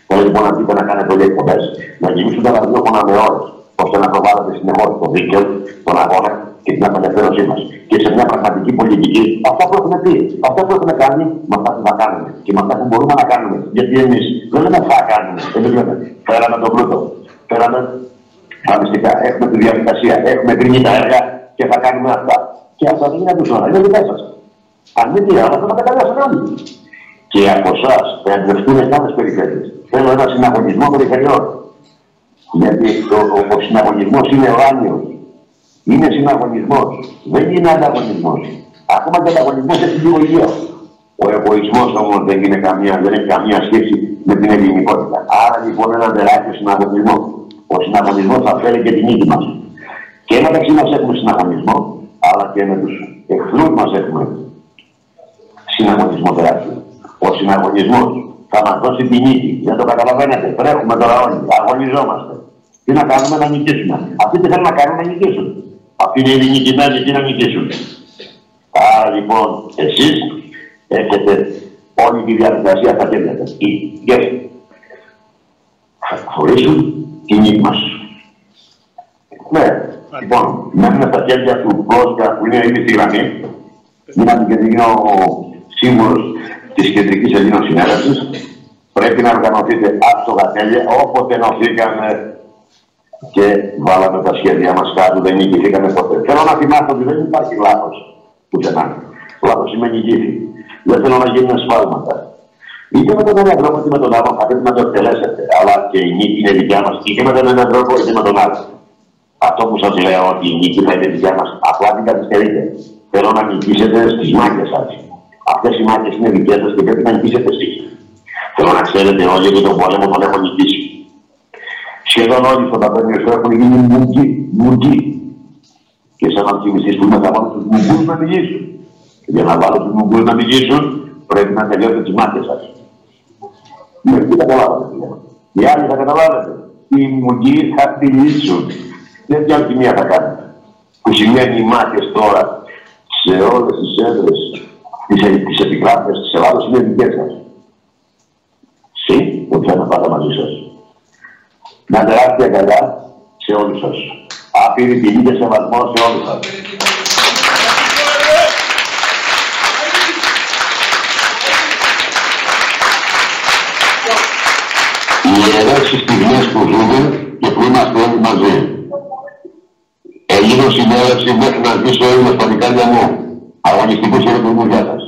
Θέλω λοιπόν να πείτε να κάνετε όλοι εκπομπές, να γεμίσουν τα ραδιόφωνα με ώρες, ώστε να προβάλλετε συνεχώς το δίκαιο, τον αγώνα και την απελευθέρωσή μας. Και σε μια πραγματική πολιτική, αυτά που έχουμε πει, αυτά που έχουμε κάνει, με αυτά που θα κάνουμε και με αυτά που μπορούμε να κάνουμε. Γιατί εμείς δεν λέμε θα κάνουμε, εμείς λέμε φέραμε τον πλούτο, φέραμε τα μυστικά, έχουμε τη διαδικασία, έχουμε κρίνει τα έργα και θα κάνουμε αυτά. Και αυτά δεν είναι από τώρα, είναι δικά σας. Αν δεν τι άλλα, θα τα καταλάβουν όλοι. Και από εσάς θα εμπνευστούν άλλες περιφέρειες. Θέλω ένα συναγωνισμό περιφερειών. Γιατί ο συναγωνισμός είναι ουράνιος. Είναι συναγωνισμός. Δεν είναι ανταγωνισμός. Ακόμα και ανταγωνισμός έχει λίγο υγεία. Ο εγωισμός όμως δεν έχει καμία σχέση με την ελληνικότητα. Άρα λοιπόν ένα τεράστιο συναγωνισμό. Ο συναγωνισμός θα φέρει και την νίκη μας. Και μεταξύ μας έχουμε συναγωνισμό, αλλά και με τους εχθρούς μας έχουμε συναγωνισμό τεράστιο. Ο συναγωνισμός θα μας δώσει την νίκη. Δεν το καταλαβαίνετε. Τρέχουμε τώρα όλοι. Αγωνιζόμαστε. Τι να κάνουμε να νικήσουμε. Αυτοί τι θέλουν να κάνουν να νικήσουν. Αυτοί είναι οι νικημένοι τι να νικήσουν. Άρα λοιπόν εσείς έχετε όλη τη διαδικασία στα χέρια σας. Και θα χωρίσουν την νίκη μας. Ναι. Λοιπόν, μένουμε στα χέρια του Πλόσκα που είναι ήδη στη γραμμή. Μείναμε και την ο σύμβολος της Κεντρικής Ελλήνων Συνέλευσης. Πρέπει να οργανωθείτε άψογα τέλεια, όποτε ενωθήκαμε και βάλαμε τα σχέδια μας κάτω, δεν νικηθήκαμε ποτέ. Θέλω να θυμάστε ότι δεν υπάρχει λάθος πουθενά. Λάθος σημαίνει νικήθη. Δεν θέλω να γίνουν σφάλματα. Είτε με τον έναν τρόπο είτε με τον άλλο, θα πρέπει να το εκτελέσετε. Αλλά και η νίκη είναι δικιά μας, είτε με τον έναν τρόπο είτε με τον άλλο. Αυτό που σας λέω ότι η νίκη θα είναι δικιά μας, απλά την καθυστερείτε. Θέλω να νικήσετε στις μάχες σας. Αυτές οι μάχες είναι δικές σας και πρέπει να νικήσετε εσείς. Θέλω να ξέρετε όλοι ότι τον πόλεμο τον έχω νικήσει. Σχεδόν όλοι στο Παπένιο σου έχουν γίνει μουγκοί. Και σαν αλχημιστής που είναι θα βάλουν τους μουγκούς να νικήσουν. Και για να βάλουν τους μουγκούς να νικήσουν, πρέπει να τελειώσετε τις μάχες σας. Μερικοί καταλάβατε. Οι άλλοι θα καταλάβετε. Οι μουγκοί θα τυλίσουν. Δεν πια αλχημία θα κάνετε. Που σημαίνει οι μάχες τώρα σε όλες τις έδρες της επικράτειας της Ελλάδος είναι δικές σας. Ότι θα είμαι πάντα μαζί σας. Μια τεράστια αγκαλιά σε όλους σας. άπειρη τιμή και σεβασμό σε όλους σας. Οι ιερές στιγμές που ζούμε και που είμαστε όλοι μαζί. Ελλήνος συνέλευση μέχρι να σβήσει ο ήλιος στα δικάλια μου. Αγωνιστικούς ερωτικούς για σας.